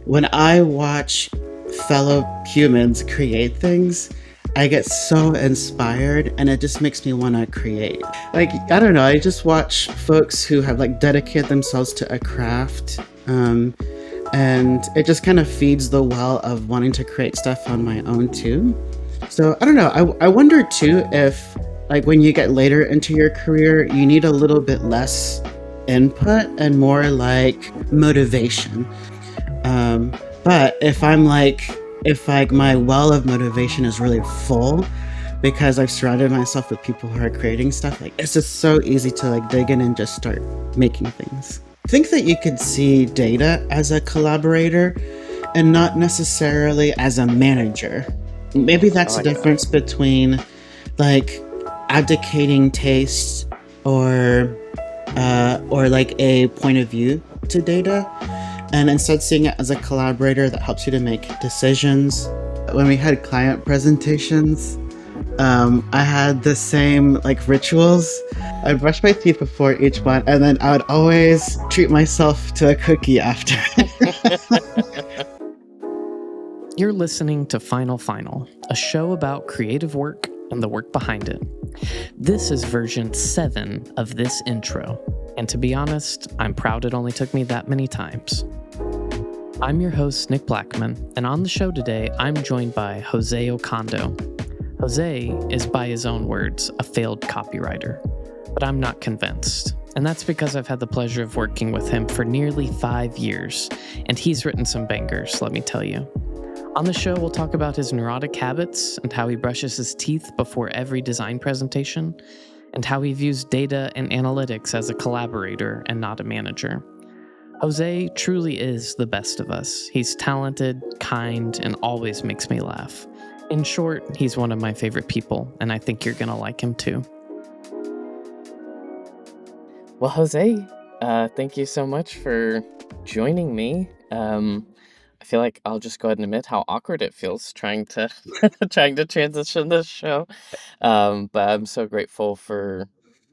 when I watch fellow humans create things, I get so inspired and it just makes me want to create. Like, I don't know, I just watch folks who have like dedicated themselves to a craft. And it just kind of feeds the well of wanting to create stuff on my own too. So I don't know. I wonder too if, like, when you get later into your career, you need a little bit less input and more like motivation. Um, but if like my well of motivation is really full because I've surrounded myself with people who are creating stuff, like it's just so easy to like dig in and just start making things. I think that you could see data as a collaborator and not necessarily as a manager. Maybe I that's the like that. difference between like abdicating taste or like a point of view to data, and instead seeing it as a collaborator that helps you to make decisions. When we had client presentations, I had the same like rituals. I'd brush my teeth before each one, and then I would always treat myself to a cookie after. You're listening to Final, a show about creative work and the work behind it. This is version 7 of this intro, and to be honest, I'm proud it only took me that many times. I'm your host, Nick Blackman, and on the show today, I'm joined by Jose Ocando. Jose is, by his own words, a failed copywriter, but I'm not convinced. And that's because I've had the pleasure of working with him for nearly 5 years, and he's written some bangers, let me tell you. On the show, we'll talk about his neurotic habits and how he brushes his teeth before every design presentation, and how he views data and analytics as a collaborator and not a manager. Jose truly is the best of us. He's talented, kind, and always makes me laugh. In short, he's one of my favorite people, and I think you're going to like him too. Well, Jose, thank you so much for joining me. I feel like I'll just go ahead and admit how awkward it feels trying to transition this show. But I'm so grateful for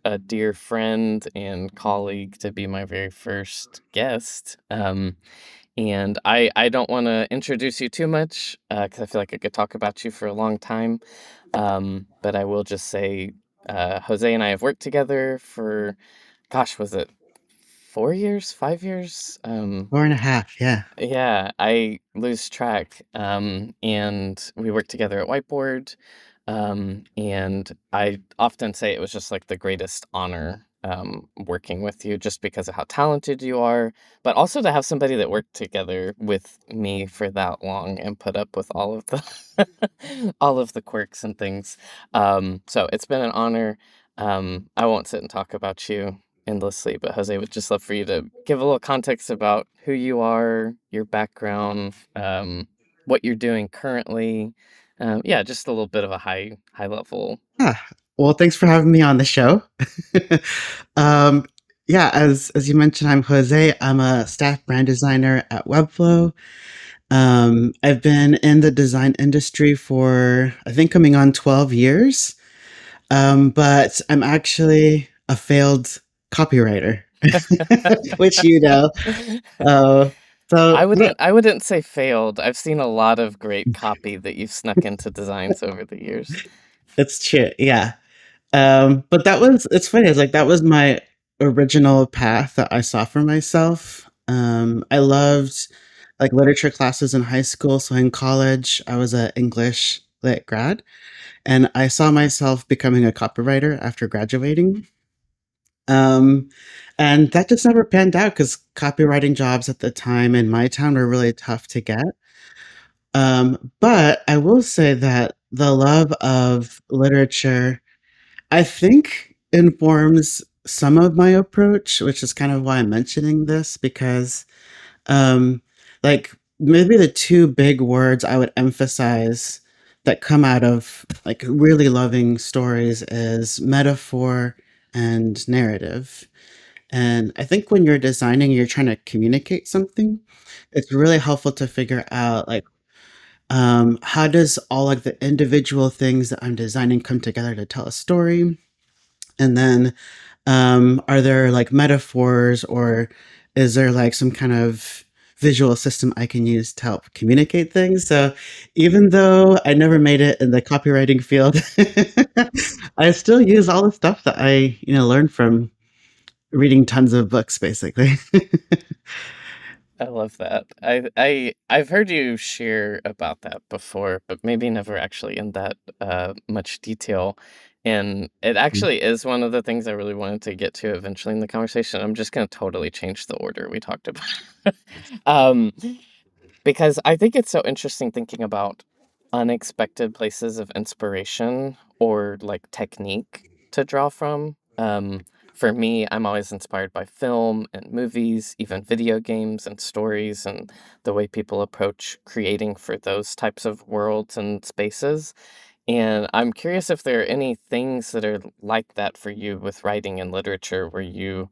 a dear friend and colleague to be my very first guest. And I don't want to introduce you too much because I feel like I could talk about you for a long time. But I will just say Jose and I have worked together for, gosh, was it 4 years, 5 years? 4.5, yeah. Yeah, I lose track. And we worked together at Whiteboard. And I often say it was just like the greatest honor working with you just because of how talented you are, but also to have somebody that worked together with me for that long and put up with all of the all of the quirks and things. So it's been an honor. I won't sit and talk about you endlessly, but Jose, would just love for you to give a little context about who you are, your background, what you're doing currently. Yeah, just a little bit of a high level. Well, thanks for having me on the show. um, yeah, as you mentioned, I'm Jose. I'm a staff brand designer at Webflow. I've been in the design industry for, I think, coming on 12 years. But I'm actually a failed copywriter, which you know. Uh, so I wouldn't say failed. I've seen a lot of great copy that you've snuck into designs over the years. it's true, yeah. But it's funny. It's like that was my original path that I saw for myself. I loved like literature classes in high school. So in college, I was an English lit grad, and I saw myself becoming a copywriter after graduating. Um, and that just never panned out because copywriting jobs at the time in my town were really tough to get. But I will say that the love of literature, I think, informs some of my approach, which is kind of why I'm mentioning this because, um, like, maybe the two big words I would emphasize that come out of like really loving stories is metaphor and narrative. And I think when you're designing, you're trying to communicate something. It's really helpful to figure out like how does all like the individual things that I'm designing come together to tell a story, and then are there like metaphors or is there like some kind of visual system I can use to help communicate things. So even though I never made it in the copywriting field, I still use all the stuff that I, learned from reading tons of books, basically. I love that. I've heard you share about that before, but maybe never actually in that much detail. And it actually is one of the things I really wanted to get to eventually in the conversation. I'm just going to totally change the order we talked about. um, because I think it's so interesting thinking about unexpected places of inspiration or like technique to draw from. For me, I'm always inspired by film and movies, even video games and stories, and the way people approach creating for those types of worlds and spaces. And I'm curious if there are any things that are like that for you with writing and literature where you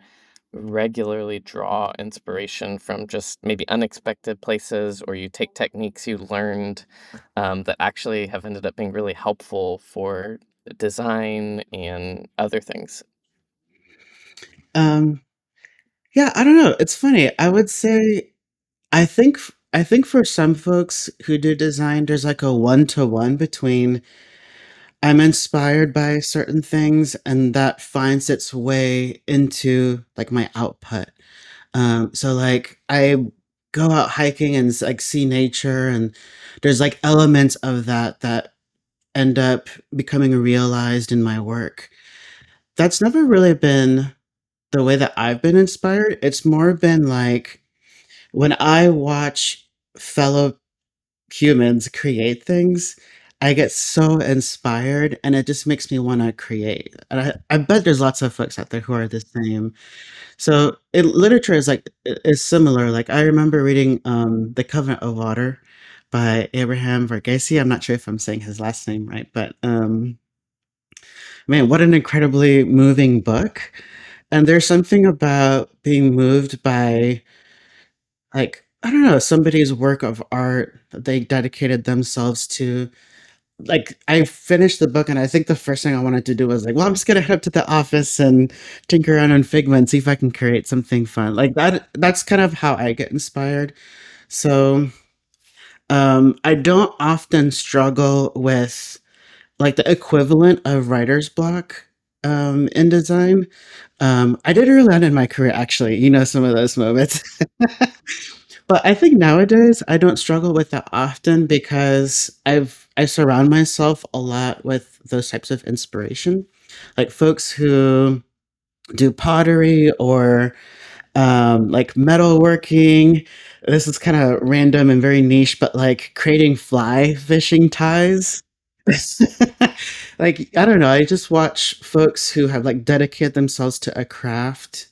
regularly draw inspiration from just maybe unexpected places, or you take techniques you learned that actually have ended up being really helpful for design and other things. um, yeah, I don't know. It's funny. I would say I think for some folks who do design, there's like a one-to-one between I'm inspired by certain things and that finds its way into like my output. So like I go out hiking and like see nature and there's like elements of that end up becoming realized in my work. That's never really been the way that I've been inspired. It's more been like when I watch fellow humans create things, I get so inspired and it just makes me want to create. And I bet there's lots of folks out there who are the same. So literature is like is similar. Like I remember reading The Covenant of Water by Abraham Verghese. I'm not sure if I'm saying his last name right, but man, what an incredibly moving book. And there's something about being moved by like I don't know, somebody's work of art that they dedicated themselves to. Like I finished the book and I think the first thing I wanted to do was like, well, I'm just gonna head up to the office and tinker around on Figma and see if I can create something fun. Like that's kind of how I get inspired. So I don't often struggle with like the equivalent of writer's block in design. I did early on in my career actually, some of those moments. But I think nowadays I don't struggle with that often because I surround myself a lot with those types of inspiration, like folks who do pottery or like metalworking. This is kind of random and very niche, but like creating fly fishing ties. Like I don't know, I just watch folks who have like dedicated themselves to a craft.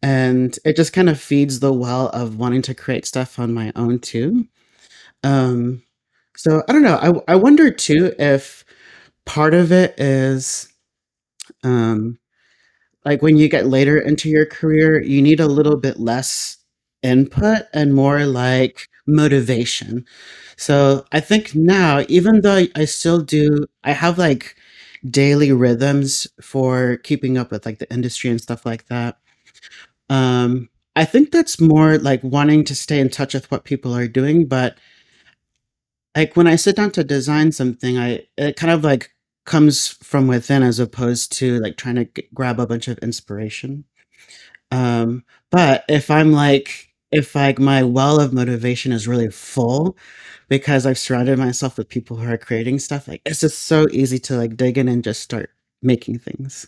And it just kind of feeds the well of wanting to create stuff on my own too. Um, so I don't know. I wonder too if part of it is um, like when you get later into your career, you need a little bit less input and more like motivation. So I think now, even though I still do, I have like daily rhythms for keeping up with like the industry and stuff like that. I think that's more like wanting to stay in touch with what people are doing, but like when I sit down to design something, I it kind of like comes from within as opposed to like trying to grab a bunch of inspiration. But if like my well of motivation is really full because I've surrounded myself with people who are creating stuff, like it's just so easy to like dig in and just start making things.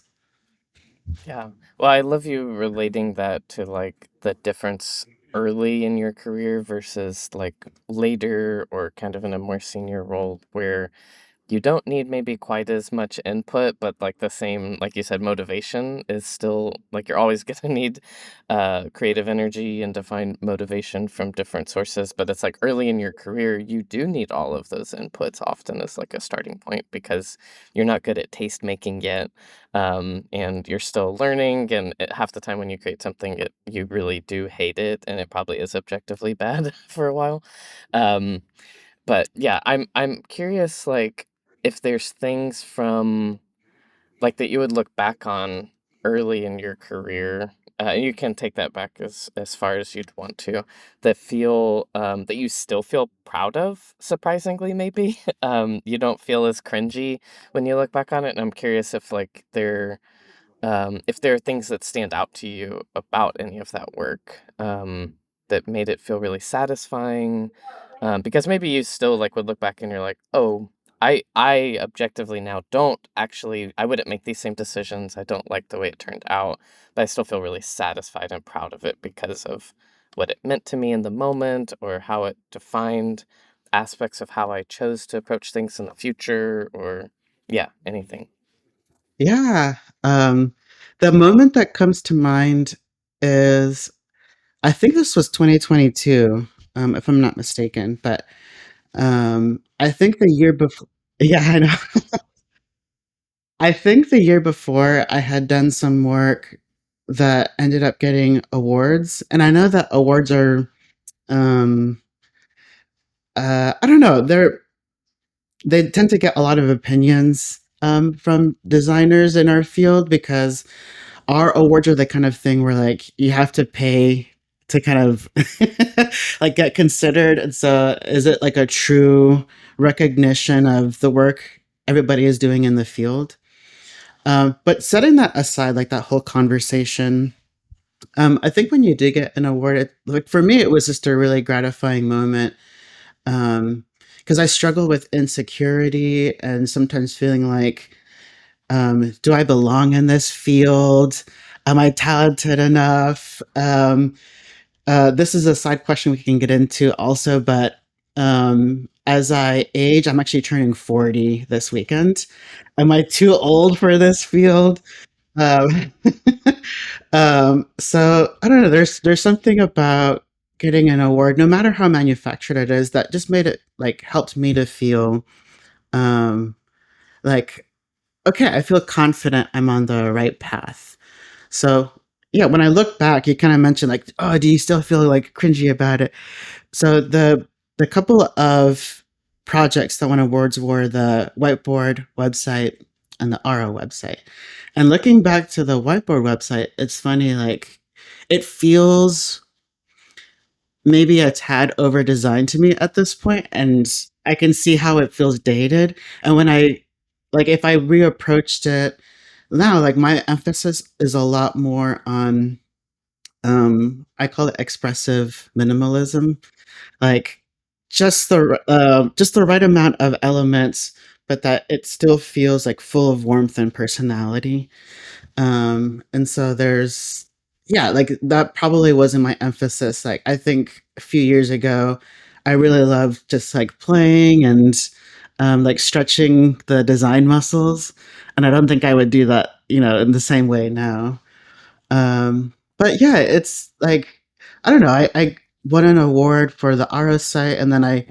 Yeah. Well, I love you relating that to like the difference early in your career versus like later or kind of in a more senior role where you don't need maybe quite as much input, but like the same, like you said, motivation is still like you're always going to need creative energy and to find motivation from different sources. But it's like early in your career, you do need all of those inputs often as like a starting point because you're not good at taste making yet. And you're still learning. And half the time when you create something, you really do hate it. And it probably is objectively bad for a while. Um, but yeah, I'm curious, like, if there's things from like that you would look back on early in your career, you can take that back as far as you'd want to, that feel that you still feel proud of, surprisingly, maybe. You don't feel as cringy when you look back on it, and I'm curious if there are things that stand out to you about any of that work, that made it feel really satisfying, because maybe you still, like, would look back and you're like, "Oh, I objectively now don't actually I wouldn't make these same decisions, I don't like the way it turned out, but I still feel really satisfied and proud of it because of what it meant to me in the moment or how it defined aspects of how I chose to approach things in the future," or yeah, anything. Yeah. Um, the moment that comes to mind is I think this was 2022, if I'm not mistaken, but I think the year before, yeah, I know. I think the year before I had done some work that ended up getting awards, and I know that awards are, um, I don't know, they tend to get a lot of opinions from designers in our field because our awards are the kind of thing where like you have to pay to kind of like get considered. And so is it like a true recognition of the work everybody is doing in the field? But setting that aside, like that whole conversation, I think when you do get an award, like for me, it was just a really gratifying moment. Because I struggle with insecurity and sometimes feeling like, do I belong in this field? Am I talented enough? This is a side question we can get into also, but as I age, I'm actually turning 40 this weekend. Am I too old for this field? Um, so I don't know. There's something about getting an award, no matter how manufactured it is, that just made it like helped me to feel um, like okay, I feel confident I'm on the right path. So yeah, when I look back, you kind of mentioned like, oh, do you still feel like cringy about it? So the couple of projects that won awards were the whiteboard website and the RO website. And looking back to the whiteboard website, it's funny, like it feels maybe a tad over designed to me at this point, and I can see how it feels dated. And when I like if I reapproached it now, like my emphasis is a lot more on I call it expressive minimalism, like just the right amount of elements, but that it still feels like full of warmth and personality. And so there's, yeah, like that probably wasn't my emphasis. Like I think a few years ago, I really loved just like playing and like stretching the design muscles, and I don't think I would do that, in the same way now. But yeah, it's like I don't know. I won an award for the RO site, and then I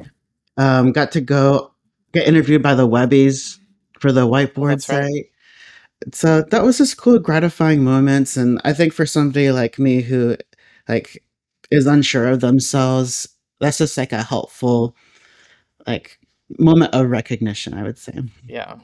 got to go get interviewed by the Webbies for the Oh, whiteboard that's right. site. So that was just cool, gratifying moments, and I think for somebody like me who like is unsure of themselves, that's just like a helpful like moment of recognition, I would say. Yeah.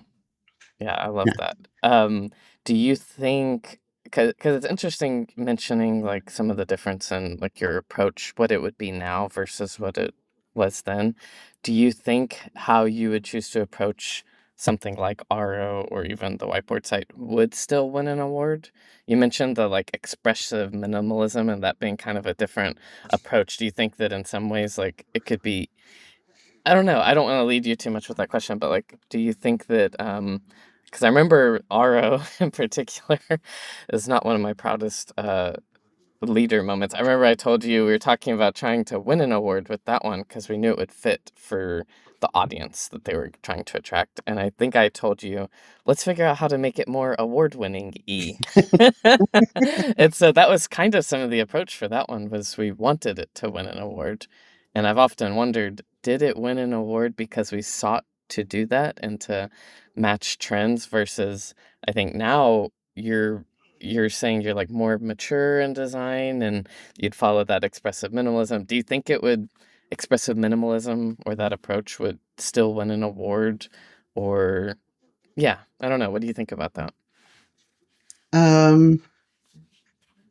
Yeah, I love Yeah. that. Do you think, because it's interesting mentioning like some of the difference in like your approach, what it would be now versus what it was then. Do you think how you would choose to approach something like RO or even the whiteboard site would still win an award? You mentioned the like expressive minimalism and that being kind of a different approach. Do you think that in some ways like it could be I don't know. I don't wanna lead you too much with that question, but, like, do you think that, because I remember RO in particular is not one of my proudest, leader moments. I remember I told you we were talking about trying to win an award with that one because we knew it would fit for the audience that they were trying to attract, and I think I told you, "Let's figure out how to make it more award-winning-y." And so that was kind of some of the approach for that one was we wanted it to win an award, and I've often wondered, did it win an award because we sought to do that and to match trends versus I think now you're saying you're, like, more mature in design and you'd follow that expressive minimalism. Do you think it would expressive minimalism or that approach would still win an award? Or yeah, I don't know. What do you think about that? Um,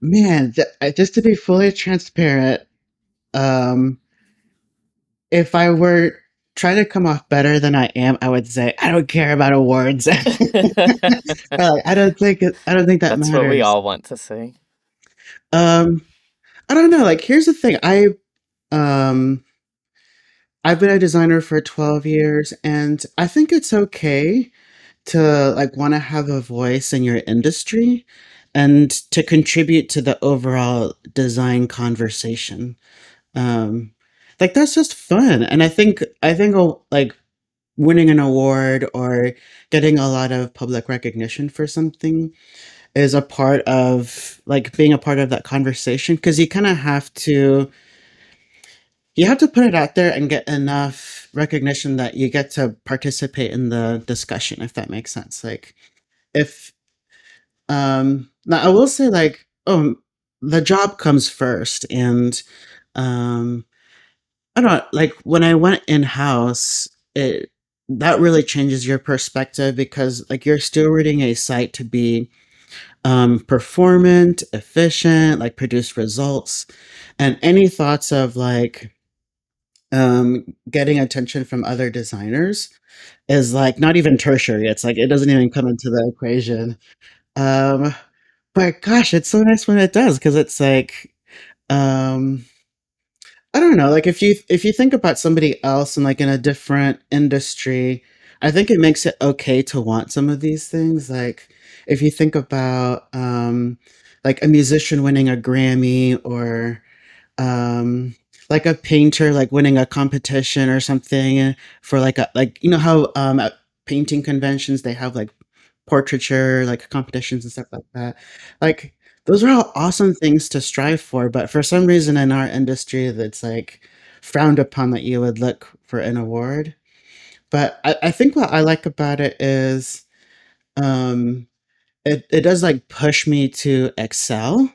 man, just to be fully transparent, um, if I were trying to come off better than I am, I would say I don't care about awards. I don't think that That's what we matters. all want to say. Um, I don't know. Like, here's the thing. Um, I've been a designer for 12 years, and I think it's okay to like want to have a voice in your industry and to contribute to the overall design conversation. Um, like that's just fun, and I think like winning an award or getting a lot of public recognition for something is a part of like being a part of that conversation because you have to put it out there and get enough recognition that you get to participate in the discussion, if that makes sense. Like if now I will say like the job comes first, and um I don't know, like when I went in house, it that really changes your perspective because like you're stewarding a site to be performant, efficient, like produce results, and any thoughts of like getting attention from other designers is like not even tertiary. It's like it doesn't even come into the equation. Um, but gosh, it's so nice when it does because it's like um, I don't know, like if you think about somebody else and like in a different industry, I think it makes it okay to want some of these things. Like if you think about like a musician winning a Grammy or um like a painter like winning a competition or something for like a like how at painting conventions they have like portraiture like competitions and stuff like that. Like those are all awesome things to strive for, but for some reason in our industry that's like frowned upon that you would look for an award. But I think what I like about it is um it does like push me to excel.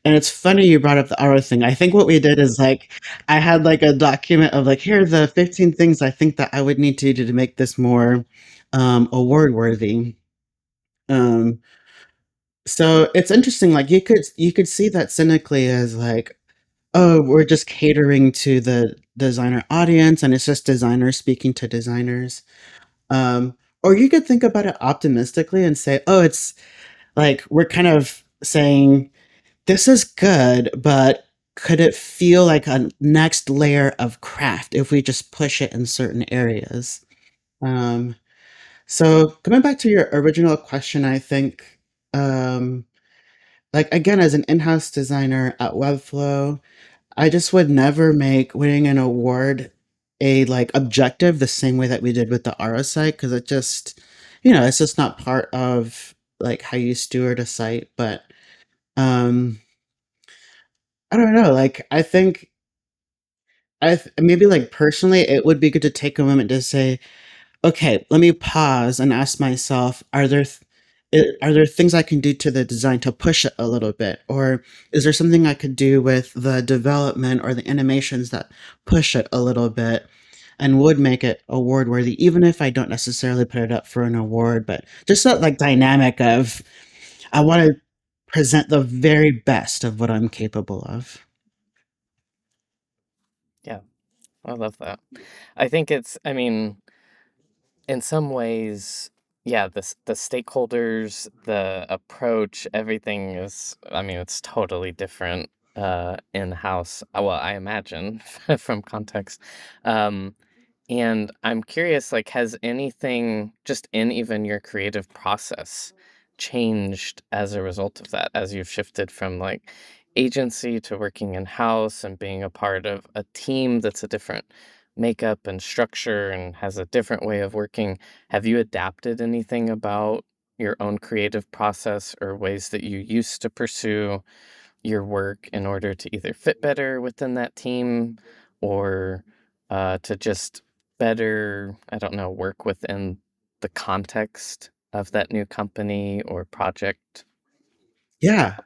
And it's funny you brought up the RO thing. I think what we did is like I had like a document of like here are the 15 things I think that I would need to do to make this more award worthy. Um, so it's interesting. Like you could see that cynically as like, oh, we're just catering to the designer audience, and it's just designers speaking to designers. Or you could think about it optimistically and say, oh, it's like we're kind of saying this is good, but could it feel like a next layer of craft if we just push it in certain areas? Um, so coming back to your original question, I think, um, like again, as an in-house designer at Webflow, I just would never make winning an award a like objective the same way that we did with the RO site because it just, it's just not part of like how you steward a site. But um, I don't know. Like I think maybe like personally, it would be good to take a moment to say, okay, let me pause and ask myself, are there things I can do to the design to push it a little bit? Or is there something I could do with the development or the animations that push it a little bit and would make it award worthy, even if I don't necessarily put it up for an award, but just that like dynamic of I want to present the very best of what I'm capable of. Yeah, I love that. I think I mean, in some ways, yeah, the stakeholders, the approach, everything is, I mean, it's totally different in house. Well, I imagine from context. Um, And I'm curious, like, has anything just in even your creative process changed as a result of that, as you've shifted from like agency to working in house and being a part of a team that's a different makeup and structure and has a different way of working? Have you adapted anything about your own creative process or ways that you used to pursue your work in order to either fit better within that team or to just better, I don't know, work within the context of that new company or project? Yeah.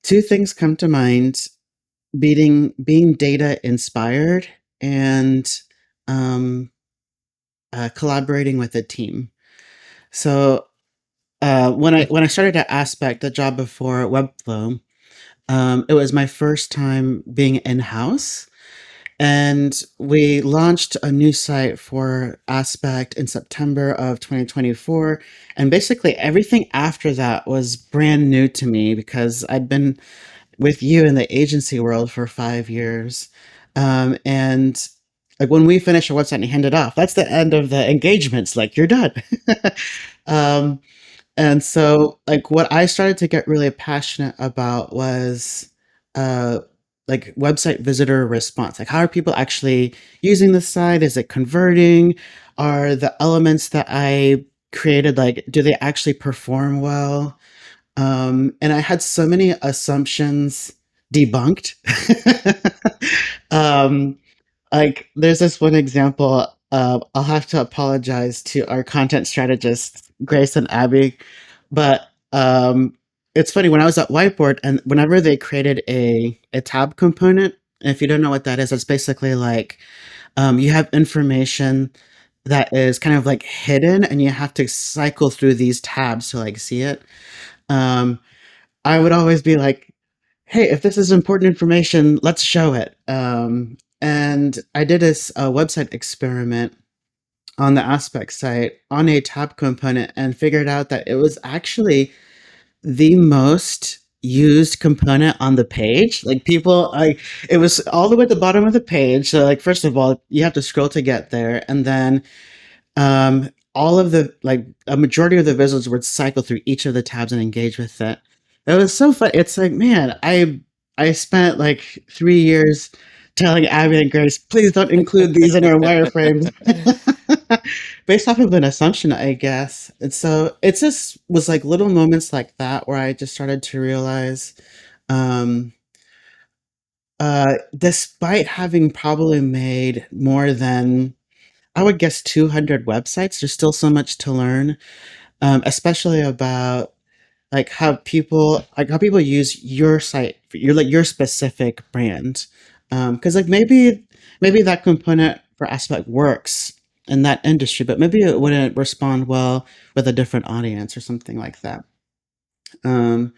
Two things come to mind: being data inspired and um, collaborating with a team. So when I started at Aspect, the job before Webflow, it was my first time being in house. And we launched a new site for Aspect in September of 2024. And basically, everything after that was brand new to me because I'd been with you in the agency world for 5 years. And like when we finish a website and hand it off, that's the end of the engagements. Like you're done. um, and so, like, what I started to get really passionate about was, uh, like, website visitor response. Like, how are people actually using the site? Is it converting? Are the elements that I created, like, do they actually perform well? And I had so many assumptions debunked. um, like, there's this one example. I'll have to apologize to our content strategists, Grace and Abby, but it's funny when I was at Whiteboard, and whenever they created a tab component, and if you don't know what that is, it's basically like you have information that is kind of like hidden, and you have to cycle through these tabs to like see it. Um, I would always be like, hey, if this is important information, let's show it. And I did this website experiment on the Aspect site on a tab component and figured out that it was actually the most used component on the page. Like people, like it was all the way at the bottom of the page. So like, first of all, you have to scroll to get there. And then all of the like a majority of the visitors would cycle through each of the tabs and engage with it. It was so fun. It's like, man, I spent like 3 years telling Abby and Grace, please don't include these in our wireframes. Based off of an assumption, I guess. And so it just was like little moments like that where I just started to realize, um, despite having probably made more than I would guess 200 websites. There's still so much to learn, especially about like how people use your site for your like your specific brand. Because like maybe that component for Aspect works in that industry, but maybe it wouldn't respond well with a different audience or something like that. Um,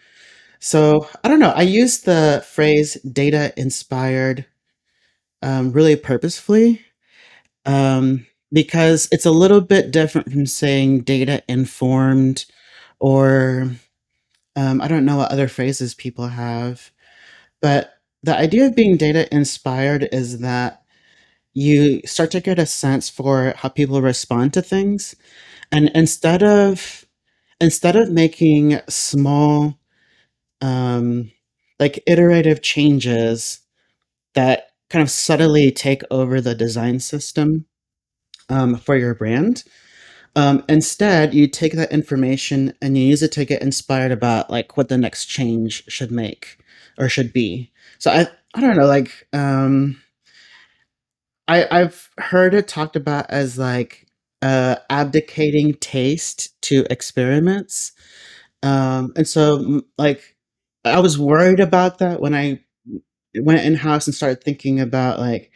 so I don't know. I use the phrase data inspired really purposefully because it's a little bit different from saying data informed or I don't know what other phrases people have, but the idea of being data inspired is that you start to get a sense for how people respond to things, and instead of making small, um, like iterative changes that kind of subtly take over the design system for your brand. Instead, you take that information and you use it to get inspired about like what the next change should make or should be. So I don't know, like I've heard it talked about as like abdicating taste to experiments. And so like I was worried about that when I went in house and started thinking about like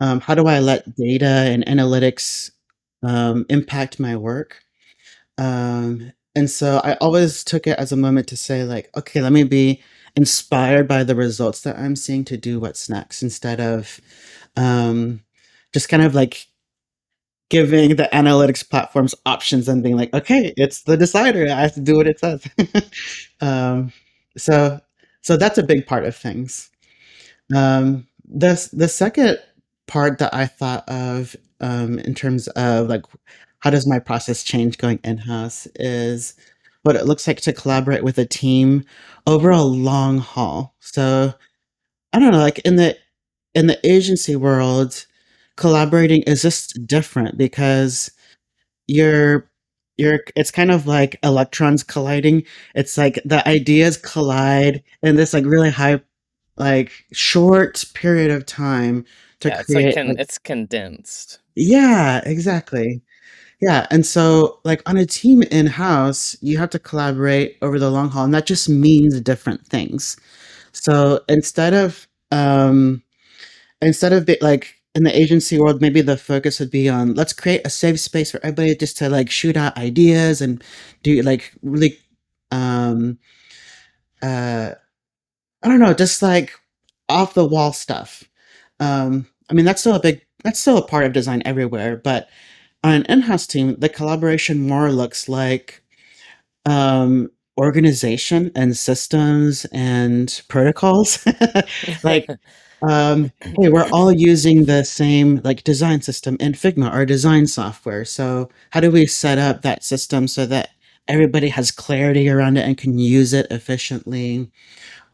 how do I let data and analytics impact my work. And so I always took it as a moment to say, like, okay, let me be inspired by the results that I'm seeing to do what's next instead of um, just kind of like giving the analytics platforms options and being like, okay, it's the decider. I have to do what it says. um, so, so that's a big part of things. The second part that I thought of in terms of like how does my process change going in house is what it looks like to collaborate with a team over a long haul. So I don't know, like in the agency world, collaborating is just different because you're it's kind of like electrons colliding. It's like the ideas collide in this like really high like short period of time to Yeah, it's like create like it's condensed. yeah, exactly. Yeah, and so like on a team in house, you have to collaborate over the long haul, and that just means different things. So instead of in the agency world, maybe the focus would be on let's create a safe space for everybody just to like shoot out ideas and do like really um uh I don't know, just like off the wall stuff. I mean that's still a part of design everywhere, but on an in-house team, the collaboration more looks like organization and systems and protocols. Like, hey, we're all using the same like design system in Figma or design software. So how do we set up that system so that everybody has clarity around it and can use it efficiently?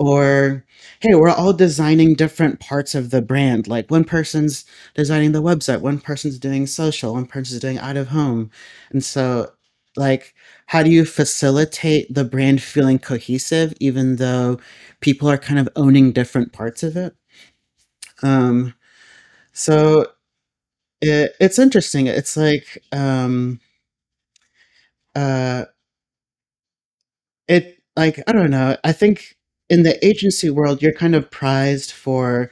Or, hey, we're all designing different parts of the brand. Like one person's designing the website, one person's doing social, one person's doing out of home. And so, like, how do you facilitate the brand feeling cohesive, even though people are kind of owning different parts of it? Um, so it's interesting. It's like, uh, it like I don't know. I think in the agency world, you're kind of prized for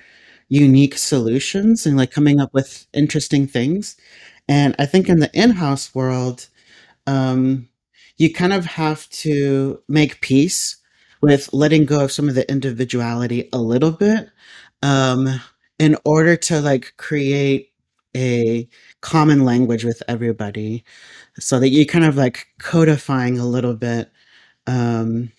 unique solutions and like coming up with interesting things. And I think in the in-house world, um, you kind of have to make peace with letting go of some of the individuality a little bit, um, in order to like create a common language with everybody, so that you kind of like codifying a little bit. Um,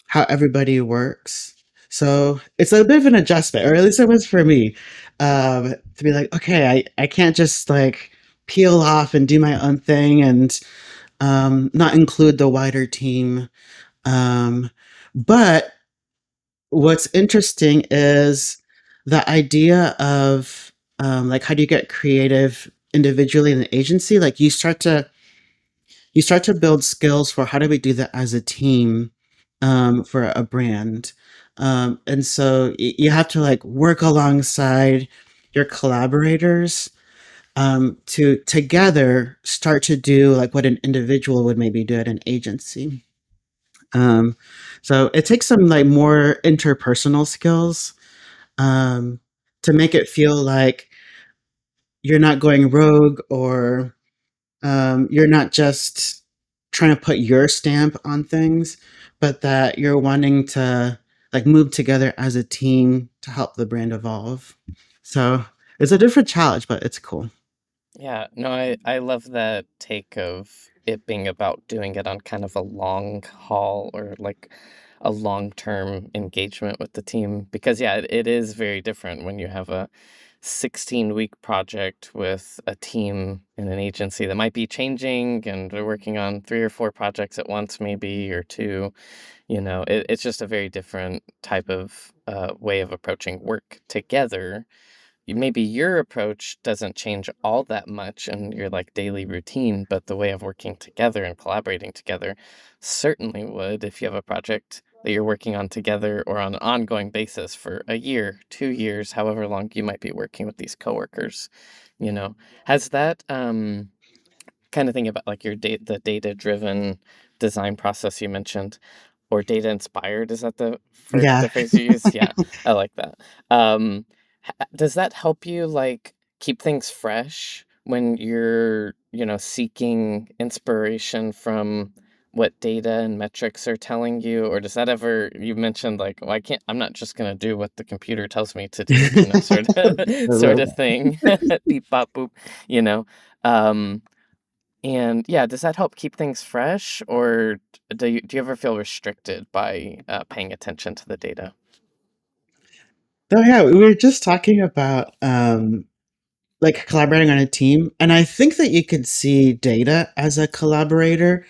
how everybody works. So it's a bit of an adjustment, or at least it was for me, to be like, okay, I can't just like peel off and do my own thing and not include the wider team. Um, but what's interesting is the idea of like how do you get creative individually in the agency? Like you start to build skills for how do we do that as a team for a brand. And so you have to like work alongside your collaborators to together start to do like what an individual would maybe do at an agency. Um, so it takes some like more interpersonal skills um, to make it feel like you're not going rogue or you're not just trying to put your stamp on things, but that you're wanting to like move together as a team to help the brand evolve. So it's a different challenge, but it's cool. Yeah, no, I love that take of it being about doing it on kind of a long haul or like a long-term engagement with the team because yeah, it is very different when you have a 16-week project with a team in an agency that might be changing and they're working on 3 or 4 projects at once maybe or two, it's just a very different type of way of approaching work together. Maybe your approach doesn't change all that much in your like daily routine, but the way of working together and collaborating together certainly would if you have a project that you're working on together or on an ongoing basis for a year, 2 years, however long you might be working with these coworkers, you know. Has that kind of thing about like the data driven design process you mentioned or data inspired, is that Yeah. the phrase you use? Yeah, I like that. Um, does that help you like keep things fresh when you're, seeking inspiration from what data and metrics are telling you? Or does that ever, you mentioned like, well, I'm not just gonna do what the computer tells me to do, sort of I sort love of thing. Beep bop boop, you know. Um, and yeah, does that help keep things fresh, or do you ever feel restricted by paying attention to the data? Oh yeah, we were just talking about like collaborating on a team, and I think that you could see data as a collaborator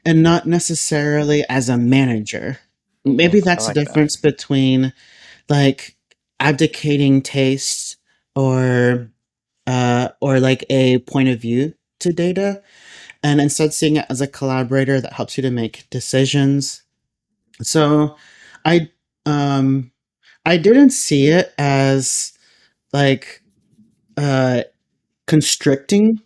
and not necessarily as a manager. Maybe I that's the like that. difference between like abdicating taste or like a point of view to data, and instead seeing it as a collaborator that helps you to make decisions. So I um I didn't see it as like uh constricting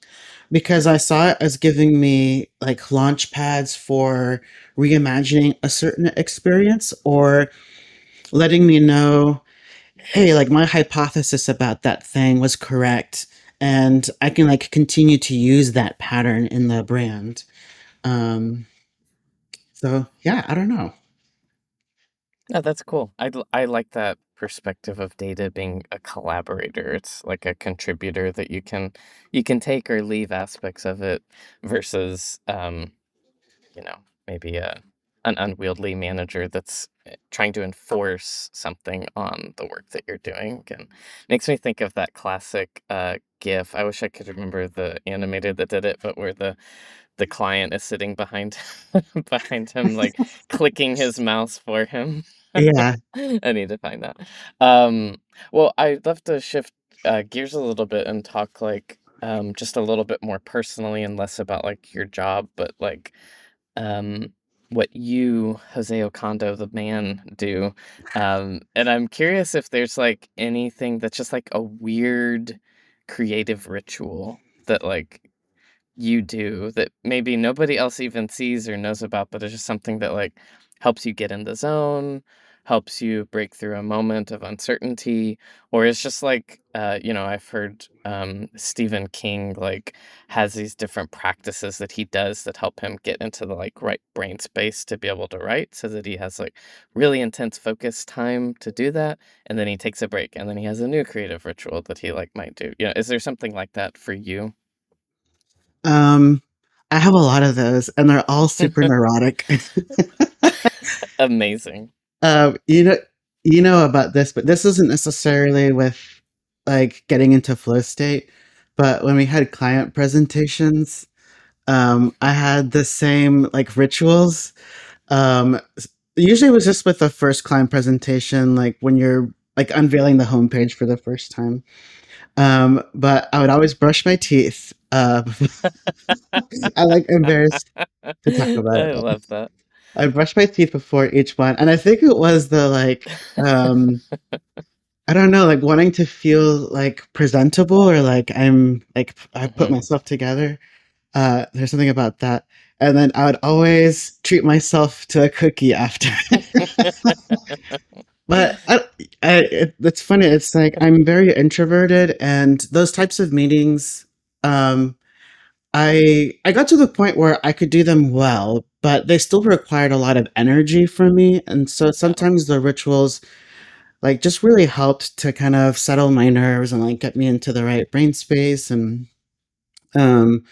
because I saw it as giving me like launch pads for reimagining a certain experience or letting me know, hey, like my hypothesis about that thing was correct, and I can like continue to use that pattern in the brand. Um, so yeah, I don't know. No, that's cool. I like that perspective of data being a collaborator. It's like a contributor that you can take or leave aspects of it versus you know, maybe an unwieldy manager that's trying to enforce something on the work that you're doing. And makes me think of that classic GIF. I wish I could remember the animator that did it, but where the client is sitting behind behind him, like clicking his mouse for him. Yeah. I need to find that. Um, well, I'd love to shift gears a little bit and talk like just a little bit more personally and less about like your job, but like um, what you, Jose Ocando, the man, do. And I'm curious if there's like anything that's just like a weird creative ritual that like you do that maybe nobody else even sees or knows about, but it's just something that like helps you get in the zone, helps you break through a moment of uncertainty, or it's just like I've heard Stephen King like has these different practices that he does that help him get into the like right brain space to be able to write, so that he has like really intense focus time to do that, and then he takes a break, and then he has a new creative ritual that he like might do. Is there something like that for you? Um, I have a lot of those, and they're all super neurotic. Amazing. Um, you know, you know about this, but this isn't necessarily with like getting into flow state. But when we had client presentations, I had the same like rituals. Usually it was just with the first client presentation, like when you're like unveiling the homepage for the first time. But I would always brush my teeth. I like embarrassed to talk about it I though. love that. I brush my teeth before each one, and I think it was the like I don't know, like wanting to feel like presentable or like I'm like I put Mhm. myself together. There's something about that. And then I would always treat myself to a cookie after. But it's funny. It's like I'm very introverted, and those types of meetings, um, I got to the point where I could do them well, but they still required a lot of energy from me. And so Yeah. sometimes the rituals like just really helped to kind of settle my nerves and like get me into the right brain space and um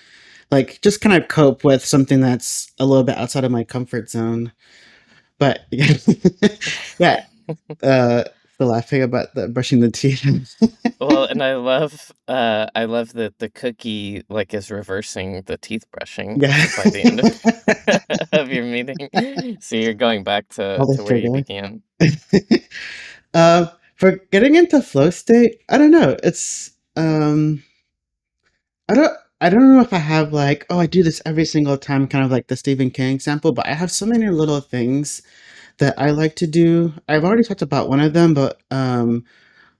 like just kind of cope with something that's a little bit outside of my comfort zone. But yeah, uh still laughing about the brushing the teeth. Well, and I love that the cookie like is reversing the teeth brushing Yeah. by the end of of your meeting. So you're going back to All the to where you sugar. began. For getting into flow state, I don't know. It's I don't I don't know if I have like, oh, I do this every single time, kind of like the Stephen King example, but I have so many little things that I like to do. I've already talked about one of them, but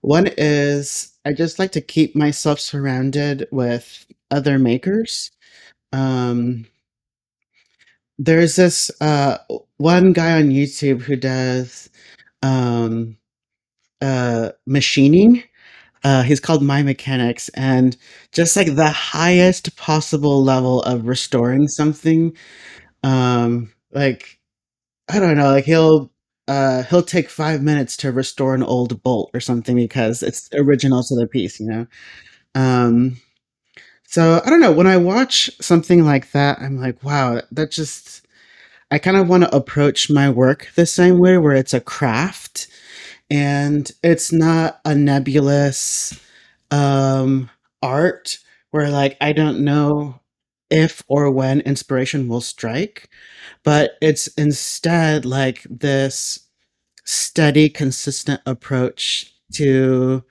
one is I just like to keep myself surrounded with other makers. Um, there's this one guy on YouTube who does um, machining. He's called My Mechanics, and just like the highest possible level of restoring something. Like I don't know, like he'll take 5 minutes to restore an old bolt or something because it's original to the piece, you know. Um, so I don't know. When I watch something like that, I'm like, wow, that just. I kind of want to approach my work the same way, where it's a craft and it's not a nebulous um, art where like I don't know if or when inspiration will strike, but it's instead like this steady, consistent approach to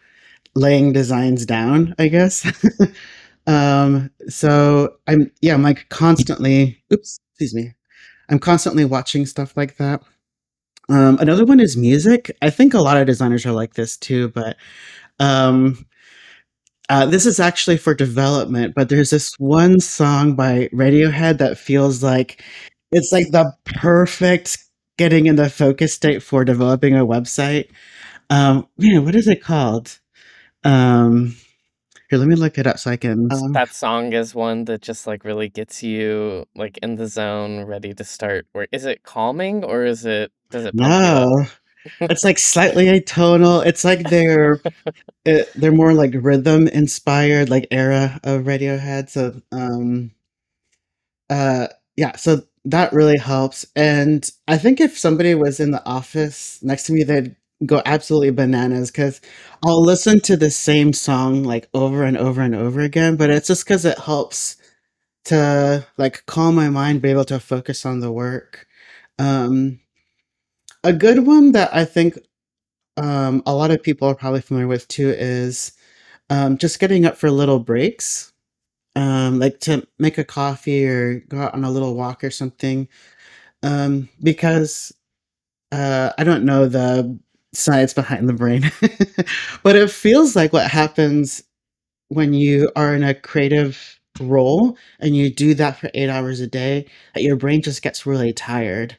laying designs down, I guess. So I'm like constantly, oops, excuse me. I'm constantly watching stuff like that. Another one is music. I think a lot of designers are like this too, but um, this is actually for development. But there's this one song by Radiohead that feels like it's like the perfect getting in the focus state for developing a website. Man, what is it called? Um, Here, let me look it up so I can. That song is one that just, like, really gets you, like, in the zone, ready to start work. Is it calming or does it pump you up? No, it's like slightly atonal. It's like they're more like rhythm inspired, like era of Radiohead. So uh yeah, so that really helps. And I think if somebody was in the office next to me, they'd go absolutely bananas because I'll listen to the same song like over and over and over again, but it's just because it helps to like calm my mind, be able to focus on the work. Um, a good one that I think a lot of people are probably familiar with too is just getting up for little breaks, like to make a coffee or go out on a little walk or something. Because I don't know the science behind the brain, but it feels like what happens when you are in a creative role and you do that for 8 hours a day, that your brain just gets really tired.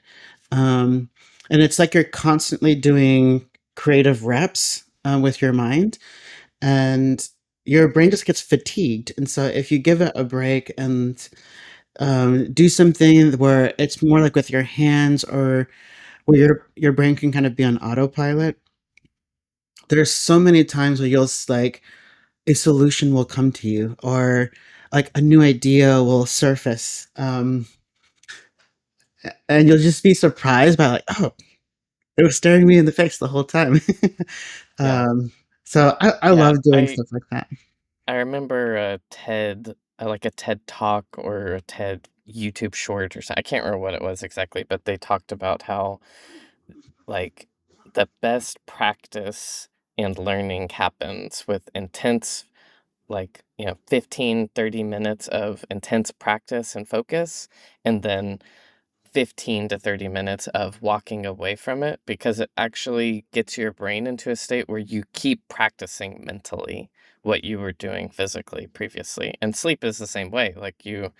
Um, and it's like you're constantly doing creative reps with your mind, and your brain just gets fatigued. And so, if you give it a break and do something where it's more like with your hands or where your brain can kind of be on autopilot, there's so many times where like a solution will come to you or like a new idea will surface, and you'll just be surprised by like, oh, it was staring me in the face the whole time. Yeah. um, so I Yeah, love doing stuff like that. I remember a TED like a TED Talk or a TED YouTube short or something. I can't remember what it was exactly, but they talked about how, like, the best practice and learning happens with intense, like, 15, 30 minutes of intense practice and focus, and then 15 to 30 minutes of walking away from it because it actually gets your brain into a state where you keep practicing mentally what you were doing physically previously. And sleep is the same way. Like your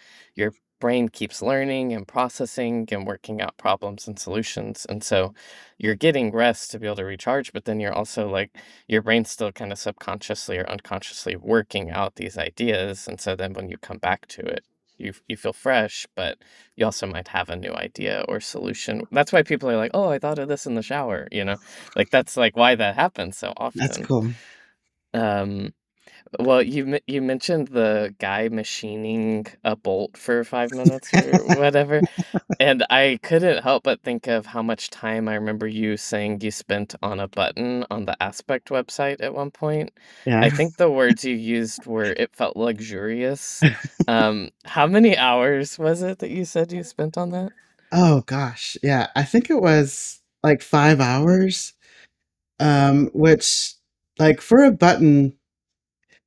brain keeps learning and processing and working out problems and solutions. And so you're getting rest to be able to recharge, but then you're also like your brain's still kind of subconsciously or unconsciously working out these ideas. And so then when you come back to it, you feel fresh, but you also might have a new idea or solution. That's why people are like, "Oh, I thought of this in the shower," you know? Like, that's, like, why that happens so That's often. cool. Um, well, you mentioned the guy machining a bolt for 5 minutes or whatever, and I couldn't help but think of how much time I remember you saying you spent on a button on the Aspect website at one point. Yeah. I think the words you used were, "It felt luxurious." How many hours was it that you said you spent on that? Oh gosh, yeah. I think it was like 5 hours. Which like for a button,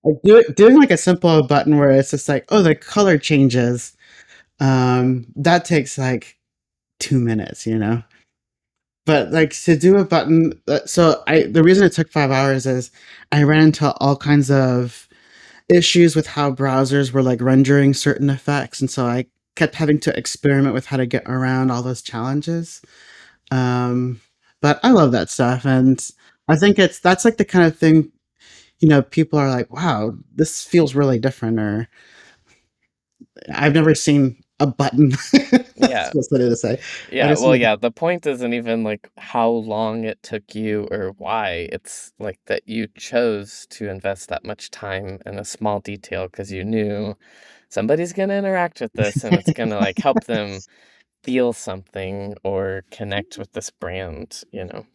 like doing like a simple button where it's just like, oh, the color changes. That takes like 2 minutes. But like to do a button, so I the reason it took 5 hours is I ran into all kinds of issues with how browsers were like rendering certain effects, and so I kept having to experiment with how to get around all those challenges. Um, but I love that stuff, and I think that's like the kind of thing, people are like, "Wow, this feels really different," or "I've never seen a button." That's Yeah. what's funny to say. I Yeah, just well, think, yeah, the point isn't even, like, how long it took you or why, it's, like, that you chose to invest that much time in a small detail because you knew somebody's gonna interact with this, and it's gonna, like, help them feel something or connect with this brand, you know?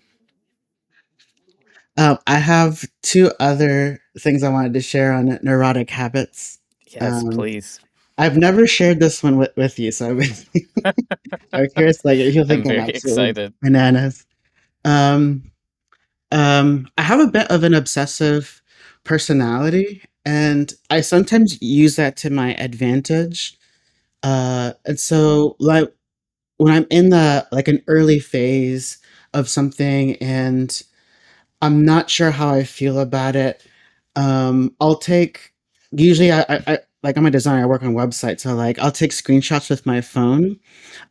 I have two other things I wanted to share on neurotic habits. Yes, Um, please. I've never shared this one with you, so I'm curious. Like, you'll I'm think I'm very absolutely excited. bananas. Um, I have a bit of an obsessive personality, and I sometimes use that to my advantage. And so, like, when I'm in the like an early phase of something, and I'm not sure how I feel about it, I'll take. Usually, I like I'm a designer. I work on websites, so like I'll take screenshots with my phone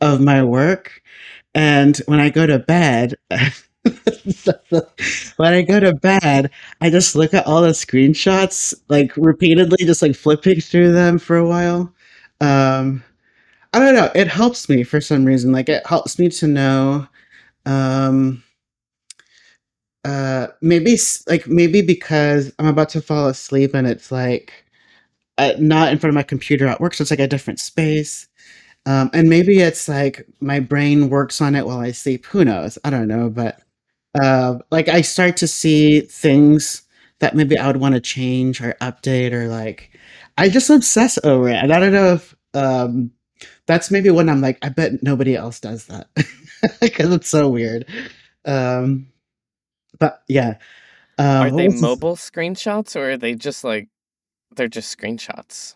of my work, and when I go to bed. When I go to bed, I just look at all the screenshots, like repeatedly, just like flipping through them for a while. Um, I don't know. It helps me for some reason. Like it helps me to know. Um, maybe like maybe because I'm about to fall asleep and it's like not in front of my computer at work, so it's like a different space. And maybe it's like my brain works on it while I sleep. Who knows? I don't know, but like I start to see things that maybe I would want to change or update or like I just obsess over it. And I don't know if that's maybe when I'm like, I bet nobody else does that because it's so weird. Um, but yeah, Are what they was this? mobile screenshots or are they just like they're just screenshots?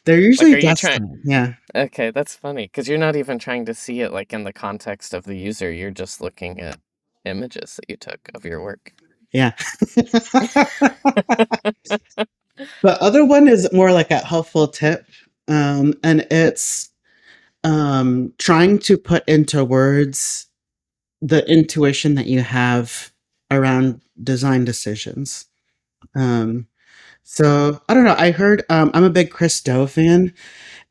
They're Like, usually are you trying? desktop. Yeah, Okay, that's funny because you're not even trying to see it like in the context of the user. You're just looking at images that you took of your work. yeah. The other one is more like a helpful tip, and it's trying to put into words the intuition that you have around design decisions. Um, so I don't know. I heard I'm a big Chris Do fan,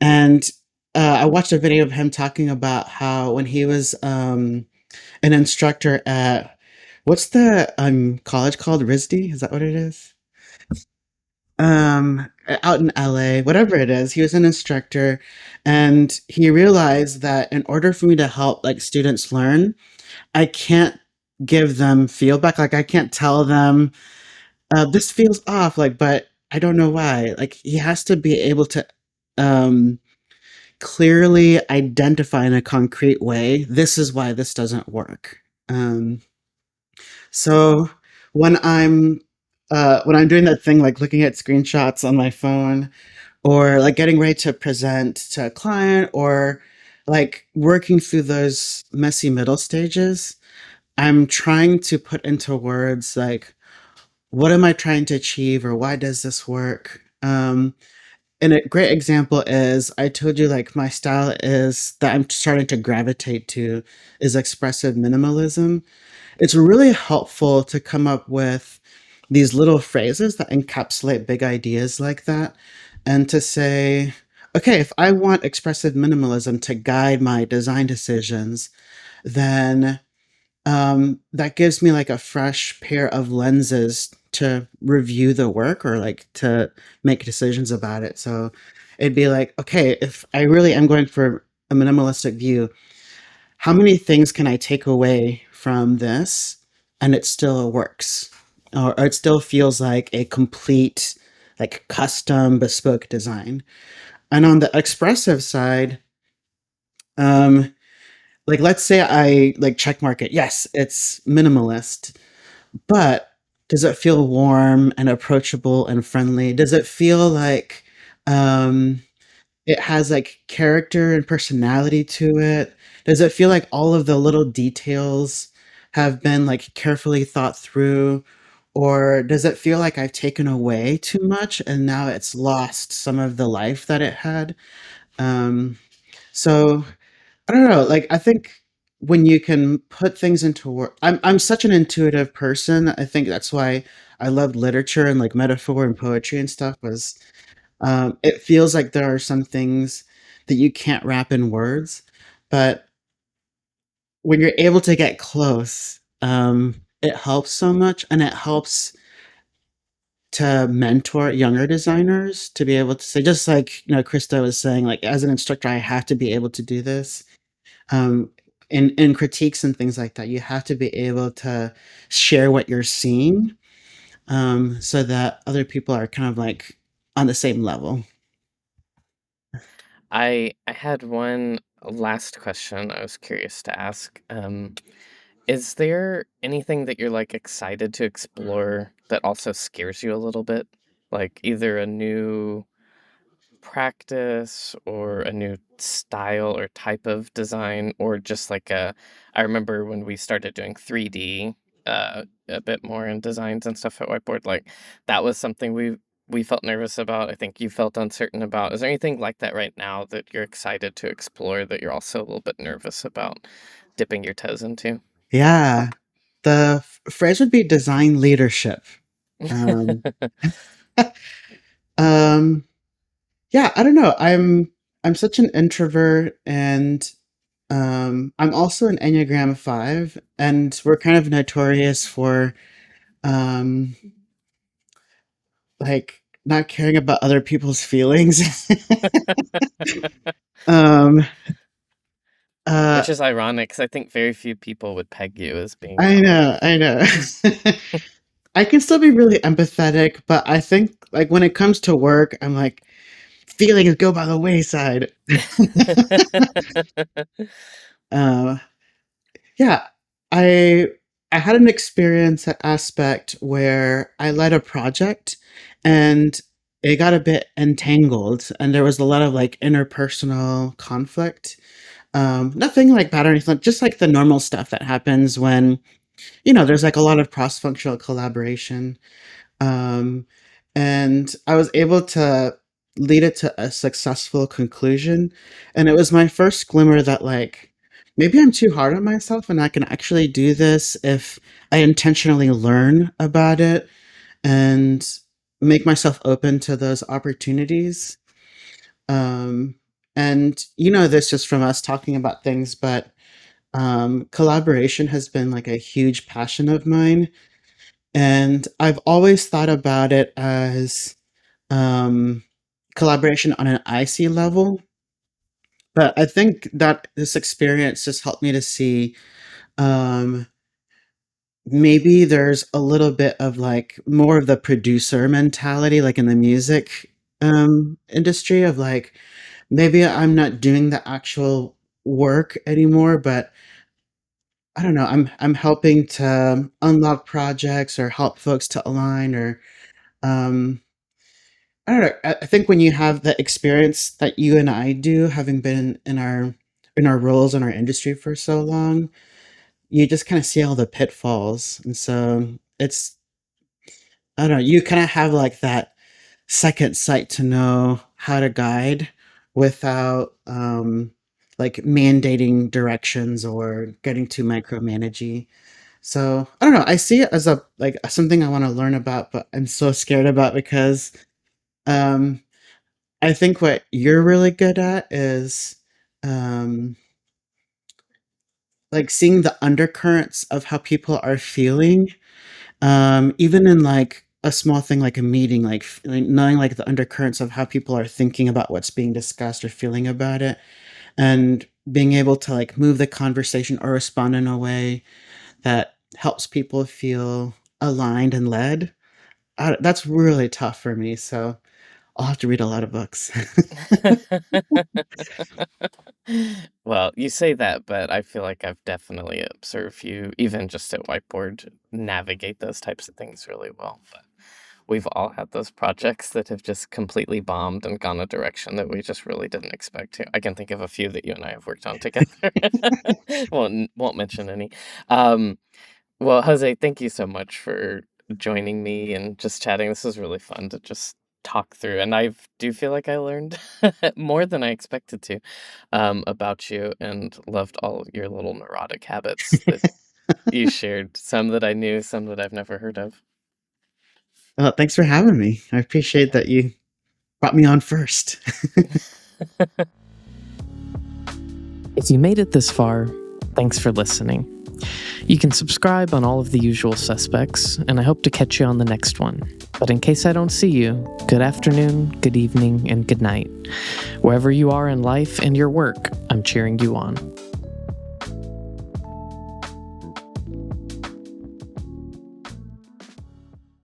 and I watched a video of him talking about how when he was an instructor at what's the college called RISD? Is that what it is? Out in LA, whatever it is, he was an instructor, and he realized that in order for me to help like students learn, I can't give them feedback. Like I can't tell them this feels off. Like, but I don't know why. Like he has to be able to um, clearly identify in a concrete way. This is why this doesn't work. Um, so when I'm doing that thing like looking at screenshots on my phone or like getting ready to present to a client or like working through those messy middle stages, I'm trying to put into words like, what am I trying to achieve or why does this work? And a great example is I told you like my style is that I'm starting to gravitate to is expressive minimalism. It's really helpful to come up with these little phrases that encapsulate big ideas like that and to say, okay, if I want expressive minimalism to guide my design decisions, then that gives me like a fresh pair of lenses to review the work or like to make decisions about it. So it'd be like, okay, if I really am going for a minimalistic view, how many things can I take away from this and it still works? Or it still feels like a complete, like custom, bespoke design. And on the expressive side, um, like let's say I like check mark it. Yes, it's minimalist, but does it feel warm and approachable and friendly? Does it feel like um, it has like character and personality to it? Does it feel like all of the little details have been like carefully thought through? Or does it feel like I've taken away too much and now it's lost some of the life that it had? Um, so I don't know. Like I think when you can put things into work, I'm such an intuitive person. I think that's why I love literature and like metaphor and poetry and stuff. Was it feels like there are some things that you can't wrap in words, but when you're able to get close, it helps so much, and it helps to mentor younger designers to be able to say, just like Krista was saying, like as an instructor, I have to be able to do this um, in critiques and things like that, you have to be able to share what you're seeing so that other people are kind of like on the same level. I had one last question I was curious to ask. Is there anything that you're like excited to explore that also scares you a little bit? Like either a new practice or a new style or type of design or just like a I remember when we started doing 3D a bit more in designs and stuff at whiteboard, like that was something we felt nervous about. I think you felt uncertain about. Is there anything like that right now that you're excited to explore that you're also a little bit nervous about dipping your toes into? Yeah. The phrase would be design leadership. Um, um, yeah, I don't know. I'm such an introvert, and I'm also an Enneagram 5, and we're kind of notorious for um, like not caring about other people's feelings. um, uh, Which is ironic because I think very few people would peg you as being I that way. know, I know. I can still be really empathetic, but I think like when it comes to work, I'm like feelings go by the wayside. uh, yeah, I I had an experience aspect where I led a project and it got a bit entangled and there was a lot of like interpersonal conflict. Nothing like bad or anything, just like the normal stuff that happens when, there's like a lot of cross-functional collaboration. Um, and I was able to lead it to a successful conclusion. And it was my first glimmer that, like, maybe I'm too hard on myself and I can actually do this if I intentionally learn about it and make myself open to those opportunities. Um, and you know this just from us talking about things, but collaboration has been like a huge passion of mine. And I've always thought about it as um, collaboration on an IC level. But I think that this experience just helped me to see um, maybe there's a little bit of like more of the producer mentality, like in the music industry, of like maybe I'm not doing the actual work anymore, but I don't know. I'm helping to unlock projects or help folks to align or um, I don't know. I think when you have the experience that you and I do, having been in our roles in our industry for so long, you just kind of see all the pitfalls, and so it's I don't know. You kind of have like that second sight to know how to guide without like mandating directions or getting too micromanagey. So I don't know. I see it as a like something I want to learn about, but I'm so scared about because um I think what you're really good at is, um, like, seeing the undercurrents of how people are feeling, even in, like, a small thing like a meeting, like, knowing, like, the undercurrents of how people are thinking about what's being discussed or feeling about it, and being able to, like, move the conversation or respond in a way that helps people feel aligned and led. That's really tough for me, so I'll have to read a lot of books. Well, you say that, but I feel like I've definitely observed you, even just at whiteboard, navigate those types of things really well. But we've all had those projects that have just completely bombed and gone a direction that we just really didn't expect to. I can think of a few that you and I have worked on together. Won't mention any. Um, well, Jose, thank you so much for joining me and just chatting. This was really fun to just talk through, and I do feel like I learned more than I expected to about you, and loved all your little neurotic habits that you shared. Some that I knew, some that I've never heard of. Well, thanks for having me. I appreciate Yeah. that you brought me on first. If you made it this far, thanks for listening. You can subscribe on all of the usual suspects, and I hope to catch you on the next one. But in case I don't see you, good afternoon, good evening, and good night. Wherever you are in life and your work, I'm cheering you on.